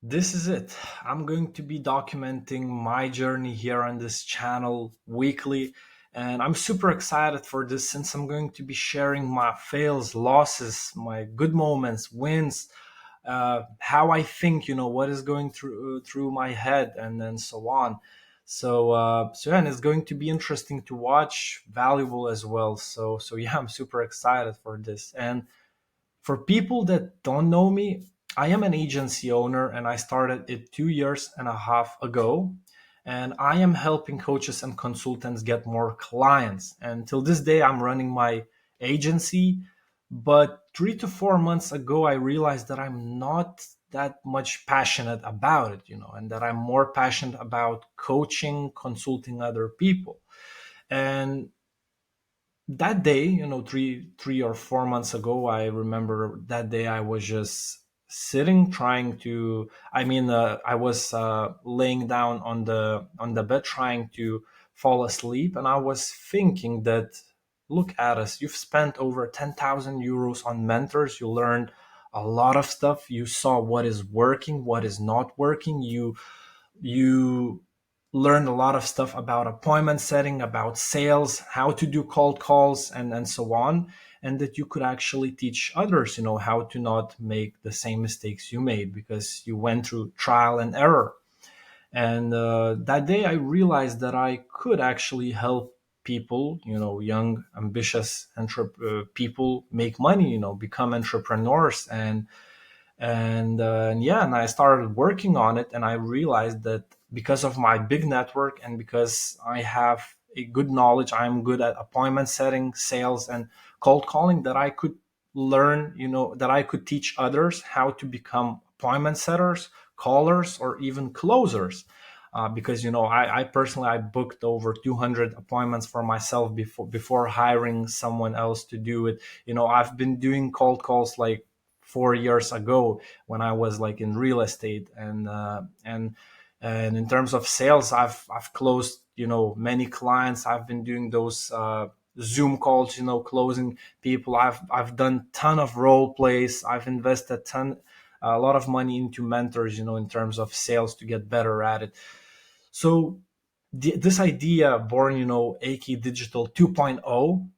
This is it. I'm going to be documenting my journey here on this channel weekly. And I'm super excited for this since I'm going to be sharing my fails, losses, my good moments, wins, how I think, what is going through my head, and then so on. So yeah, and it's going to be interesting to watch, valuable as well. So yeah, I'm super excited for this. And for people that don't know me, I am an agency owner and I started it 2 years and a half ago. And I am helping coaches and consultants get more clients. And till this day, I'm running my agency. But 3 to 4 months ago, I realized that I'm not that much passionate about it, and that I'm more passionate about coaching, consulting other people. And that day, 3 or 4 months ago, I remember that day I was just sitting, trying to. I was laying down on the bed, trying to fall asleep, and I was thinking that, look at us, you've spent over 10,000 euros on mentors. You learned a lot of stuff. You saw what is working, what is not working. You learned a lot of stuff about appointment setting, about sales, how to do cold calls, and so on. And that you could actually teach others, how to not make the same mistakes you made because you went through trial and error. And that day I realized that I could actually help people, young, ambitious people make money, become entrepreneurs. And I started working on it, and I realized that because of my big network and because I have a good knowledge, I'm good at appointment setting, sales, and cold calling, that I could learn, that I could teach others how to become appointment setters, callers, or even closers. Because I personally, I booked over 200 appointments for myself before hiring someone else to do it. I've been doing cold calls like 4 years ago when I was like in real estate, and in terms of sales, I've closed many clients. I've been doing those Zoom calls, closing people. I've done ton of role plays. I've invested a lot of money into mentors, in terms of sales to get better at it. So this idea born, AK Digital 2.0,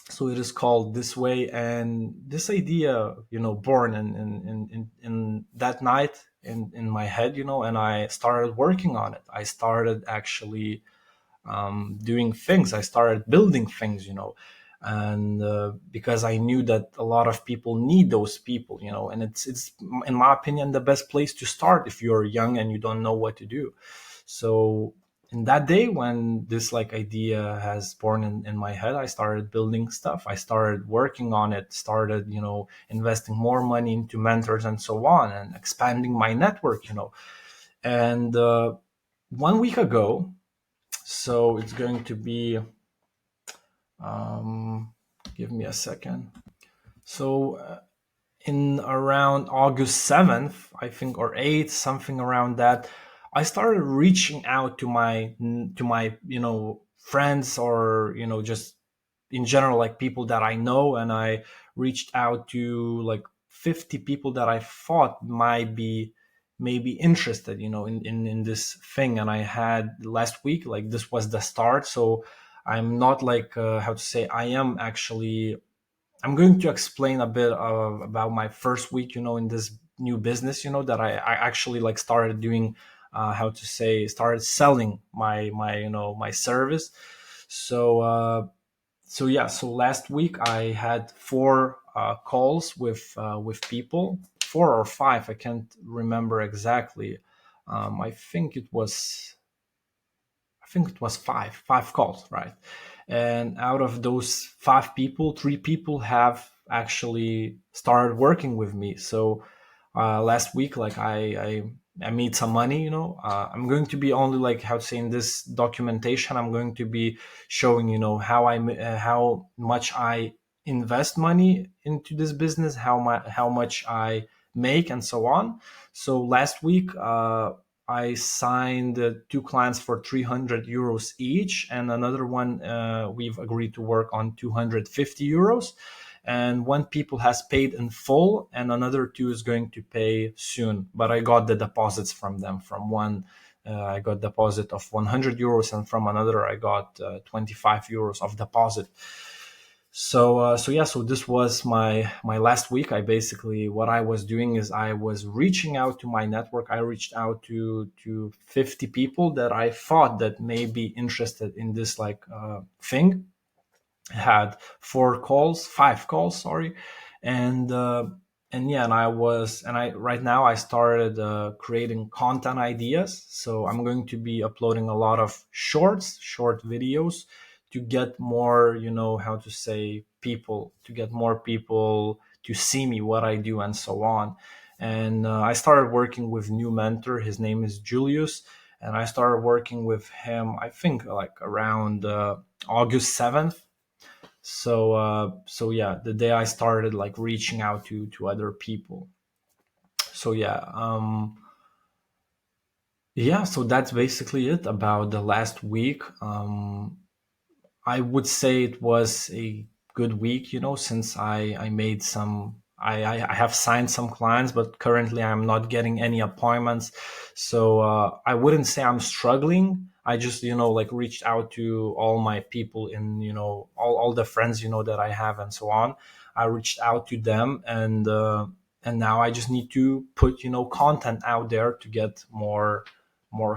so it is called this way. And this idea, born in that night in my head, and I started working on it. I started actually doing things. I started building things, and because I knew that a lot of people need those people, and it's in my opinion the best place to start if you're young and you don't know what to do. So in that day when this like idea has born in my head, I started building stuff. I started working on it, started, investing more money into mentors and so on, and expanding my network, and 1 week ago, so it's going to be, um, give me a second. So in around August 7th, I think, or 8th, something around that, I started reaching out to my friends, or just in general, like people that I know. And I reached out to like 50 people that I thought might be maybe interested, in this thing. And I had last week, like this was the start. So I'm not like, how to say, I'm going to explain a bit about my first week, in this new business, that I actually like started doing, how to say, started selling my service. So yeah, so last week I had four calls with people, 4 or 5, I can't remember exactly. I think it was five calls, right? And out of those 5 people, 3 people have actually started working with me. So last week, like I made some money. I'm going to be only like, how to say, in this documentation, I'm going to be showing, how much I invest money into this business, how much I make, and so on. So last week, I signed 2 clients for 300 euros each, and another one, we've agreed to work on 250 euros. and one people has paid in full and another two is going to pay soon. But I got the deposits from them. From one, I got deposit of 100 euros, and from another I got 25 euros of deposit. So this was my last week. I basically, what I was doing is I was reaching out to my network. I reached out to 50 people that I thought that may be interested in this like thing. Had 5 calls, sorry. And uh, and yeah, and I right now I started creating content ideas. So I'm going to be uploading a lot of short videos to get more, how to say, people, to get more people to see me, what I do, and so on. And I started working with new mentor. His name is Julius, and I started working with him, I think, like around August 7th. So yeah, the day I started like reaching out to other people. So yeah, so that's basically it about the last week. I would say it was a good week, since I made some. I have signed some clients, but currently I'm not getting any appointments. So I wouldn't say I'm struggling. I just, like reached out to all my people in, all the friends, that I have and so on. I reached out to them, and now I just need to put, content out there to get more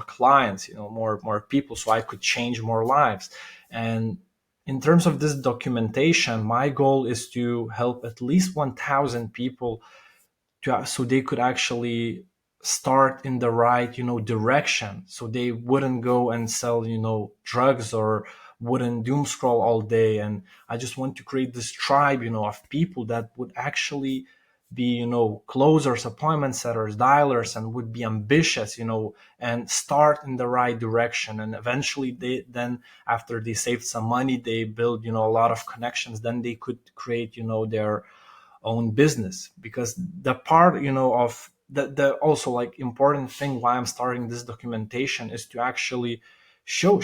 clients, more people, so I could change more lives. And in terms of this documentation, my goal is to help at least 1,000 people so they could actually start in the right, direction. So they wouldn't go and sell, drugs, or wouldn't doom scroll all day. And I just want to create this tribe, of people that would actually be, closers, appointment setters, dialers, and would be ambitious, and start in the right direction. And eventually after they saved some money, they build, a lot of connections, then they could create, their own business. Because the part, of the also like important thing why I'm starting this documentation is to actually show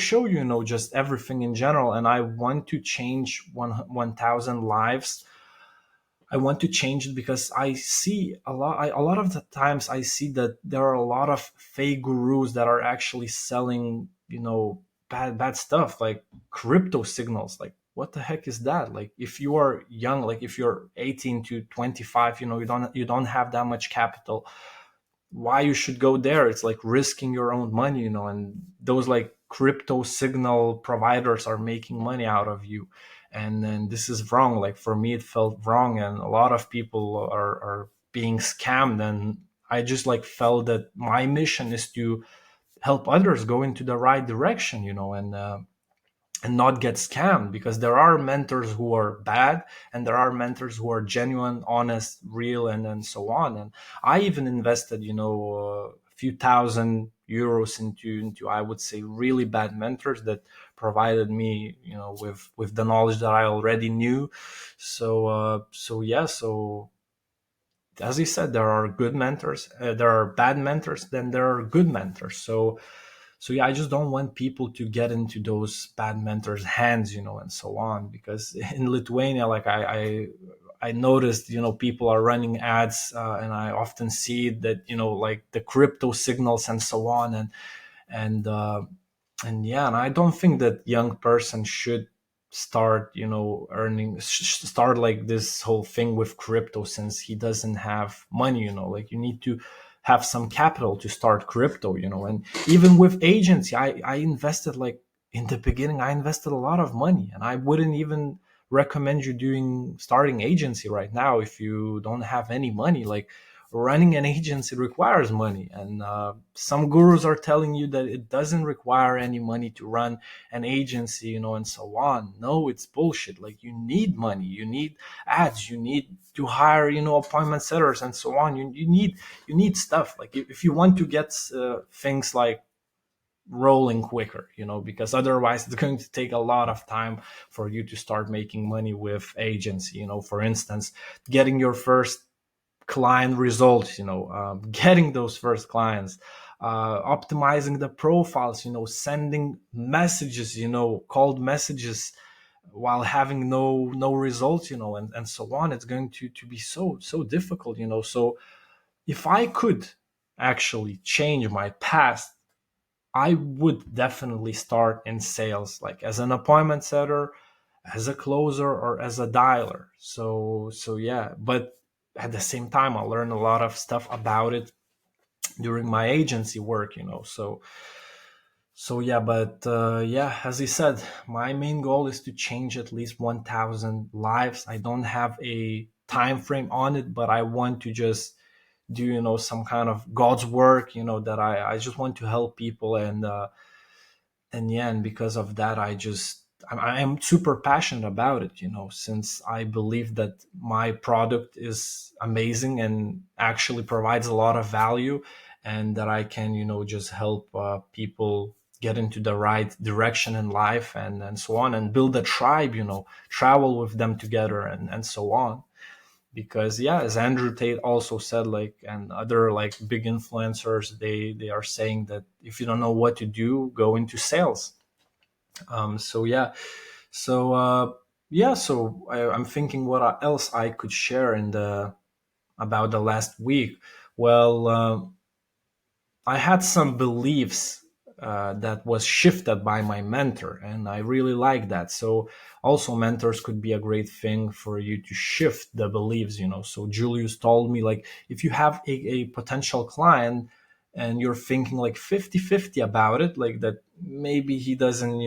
just everything in general. And I want to change 1,000 lives. I want to change it because I see a lot of the times I see that there are a lot of fake gurus that are actually selling, bad stuff, like crypto signals. Like, what the heck is that? Like, if you are young, like if you're 18 to 25, you don't have that much capital, why you should go there? It's like risking your own money, and those like crypto signal providers are making money out of you. And then this is wrong. Like, for me, it felt wrong, and a lot of people are being scammed. And I just like felt that my mission is to help others go into the right direction, and not get scammed. Because there are mentors who are bad, and there are mentors who are genuine, honest, real, and so on. And I even invested, a few thousand euros into I would say really bad mentors that provided me, with the knowledge that I already knew. So as you said, there are good mentors, there are bad mentors, then there are good mentors. So yeah, I just don't want people to get into those bad mentors' hands, and so on. Because in Lithuania, like I noticed, people are running ads, and I often see that, like the crypto signals and so on. And yeah, and I don't think that young person should start, start like this whole thing with crypto, since he doesn't have money. Like, you need to have some capital to start crypto. And even with agency, I invested, like, in the beginning I invested a lot of money, and I wouldn't even recommend you starting agency right now if you don't have any money. Like, running an agency requires money, and some gurus are telling you that it doesn't require any money to run an agency, and so on. No, it's bullshit. Like, you need money, you need ads, you need to hire, appointment setters, and so on. You need stuff. Like, if you want to get things like rolling quicker, because otherwise it's going to take a lot of time for you to start making money with agency. For instance, getting your first client results, getting those first clients, optimizing the profiles, sending messages, cold messages, while having no results, and so on. It's going to be so difficult, so if I could actually change my past, I would definitely start in sales, like as an appointment setter, as a closer, or as a dialer. So yeah, but at the same time, I learned a lot of stuff about it during my agency work, so yeah, but yeah, as I said, my main goal is to change at least 1,000 lives. I don't have a time frame on it, but I want to just do, some kind of God's work, that I just want to help people. And yeah, and because of that, I am super passionate about it, since I believe that my product is amazing and actually provides a lot of value, and that I can, just help people get into the right direction in life, and so on, and build a tribe, travel with them together, and so on. Because yeah, as Andrew Tate also said, like, and other like big influencers, they are saying that if you don't know what to do, go into sales. So yeah, I'm thinking what else I could share in the about the last week. Well, I had some beliefs that was shifted by my mentor, and I really like that. So also, mentors could be a great thing for you to shift the beliefs. So Julius told me, like, if you have a potential client and you're thinking like 50-50 about it, like that maybe he doesn't,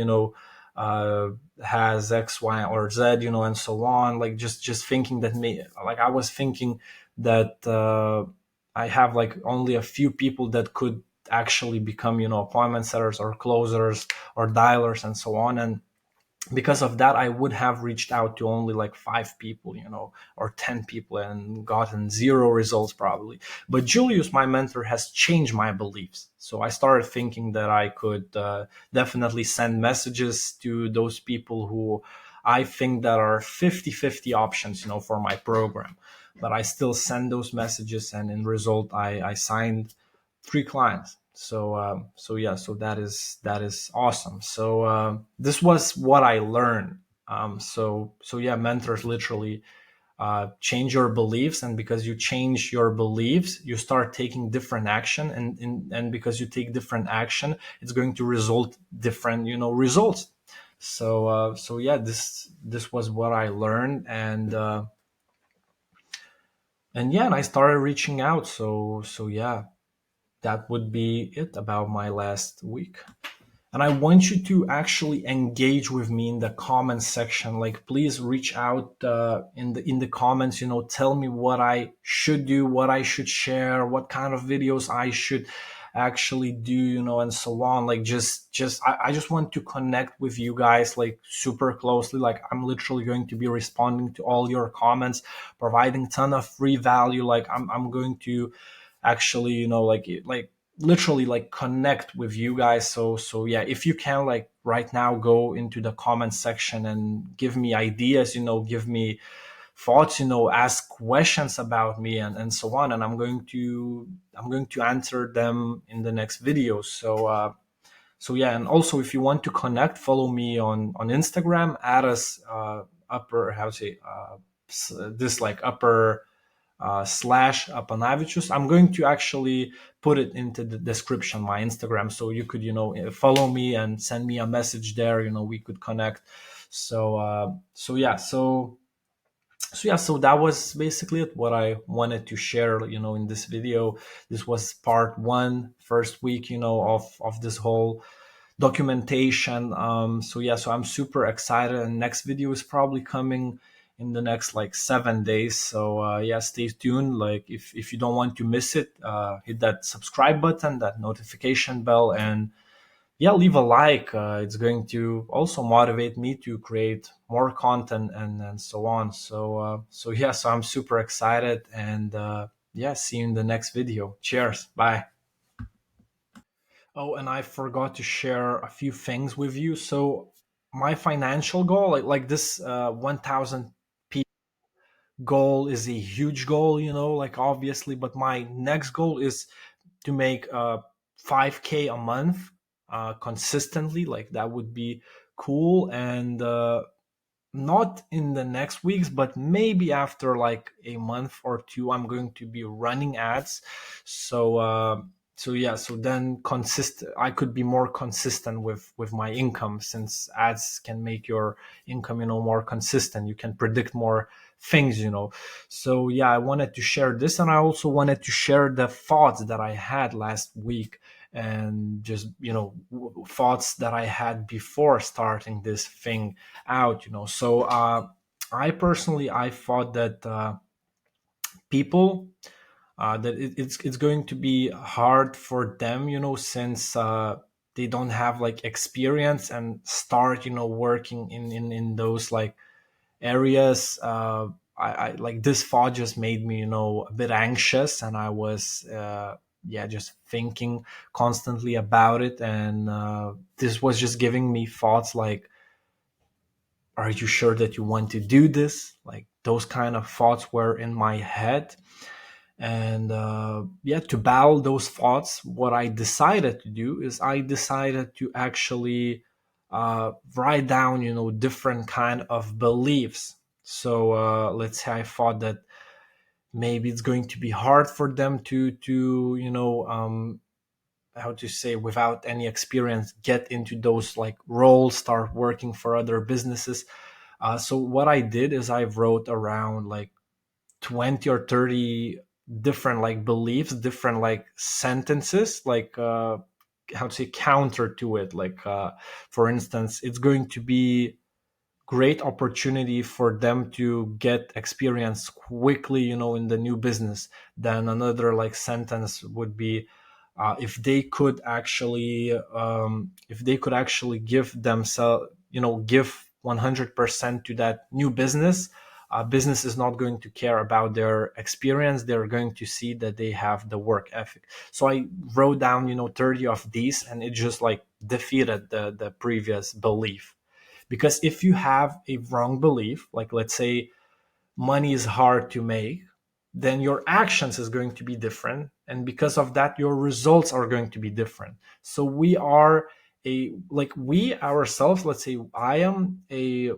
uh, has X, Y, or Z, and so on. Like just thinking that like I was thinking that. I have like only a few people that could actually become, appointment setters or closers or dialers and so on. And because of that, I would have reached out to only like 5 people, or 10 people, and gotten zero results probably. But Julius, my mentor, has changed my beliefs. So I started thinking that I could definitely send messages to those people who I think that are 50-50 options, for my program. But I still send those messages, and in result, I signed 3 clients. So yeah, so that is awesome. So this was what I learned. So yeah, mentors literally change your beliefs, and because you change your beliefs, you start taking different action, and because you take different action, it's going to result different, results. So yeah, this was what I learned, and yeah, and I started reaching out. So yeah, that would be it about my last week. And I want you to actually engage with me in the comments section. Like, please reach out in the comments. Tell me what I should do, what I should share, what kind of videos I should actually do, and so on. Like, I just want to connect with you guys like super closely. Like, I'm literally going to be responding to all your comments, providing ton of free value. Like, I'm going to actually, like literally like connect with you guys. So yeah, if you can, like, right now, go into the comment section and give me ideas, give me thoughts, ask questions about me, and so on, and I'm going to answer them in the next video. So yeah, and also, if you want to connect, follow me on Instagram, add us upper how to say this like upper slash Apanavicius. I'm going to actually put it into the description, my Instagram, so you could, follow me and send me a message there. We could connect. So that was basically it, what I wanted to share, in this video. This was part one, first week, of this whole documentation. So yeah, so I'm super excited, and next video is probably coming in the next like 7 days. So yeah, stay tuned. Like, if you don't want to miss it, hit that subscribe button, that notification bell, and yeah, leave a like. It's going to also motivate me to create more content, and so on. So yeah, so I'm super excited, and yeah, see you in the next video. Cheers, bye. Oh, and I forgot to share a few things with you. So my financial goal, like this 1,000 P goal, is a huge goal, like, obviously. But my next goal is to make 5K a month consistently. Like, that would be cool. And not in the next weeks, but maybe after like a month or two, I'm going to be running ads. So so yeah, so then I could be more consistent with my income, since ads can make your income, more consistent. You can predict more things. So yeah, I wanted to share this, and I also wanted to share the thoughts that I had last week, and just thoughts that I had before starting this thing out. So I personally, I thought that people, that it's going to be hard for them, since they don't have like experience and start working in those like areas. I like this thought just made me a bit anxious, and I was yeah, just thinking constantly about it. And this was just giving me thoughts like, are you sure that you want to do this? Like, those kind of thoughts were in my head. And yeah, to battle those thoughts, what I decided to do is I decided to actually write down different kind of beliefs. So let's say I thought that maybe it's going to be hard for them to how to say, without any experience, get into those like roles, start working for other businesses. So what I did is I wrote around like 20 or 30 different like beliefs, different like sentences, like how to say, counter to it. Like for instance, it's going to be great opportunity for them to get experience quickly, in the new business. Then another like sentence would be, if they could actually give themselves, give 100% to that new business, business is not going to care about their experience. They're going to see that they have the work ethic. So I wrote down 30 of these, and it just like defeated the previous belief. Because if you have a wrong belief, like let's say money is hard to make, then your actions is going to be different, and because of that your results are going to be different. So we are we ourselves, let's say I am a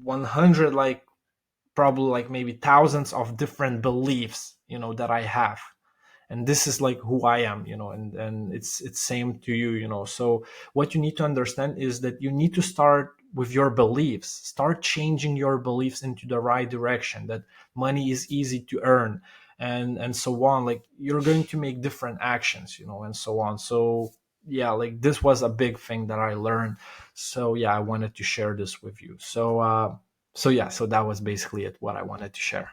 100, like probably like maybe thousands of different beliefs that I have, and this is like who I am, and it's same to you. So what you need to understand is that you need to start with your beliefs, start changing your beliefs into the right direction, that money is easy to earn, and so on. Like, you're going to make different actions, and so on. So yeah, like this was a big thing that I learned. So yeah, I wanted to share this with you. So so yeah, so that was basically it, what I wanted to share.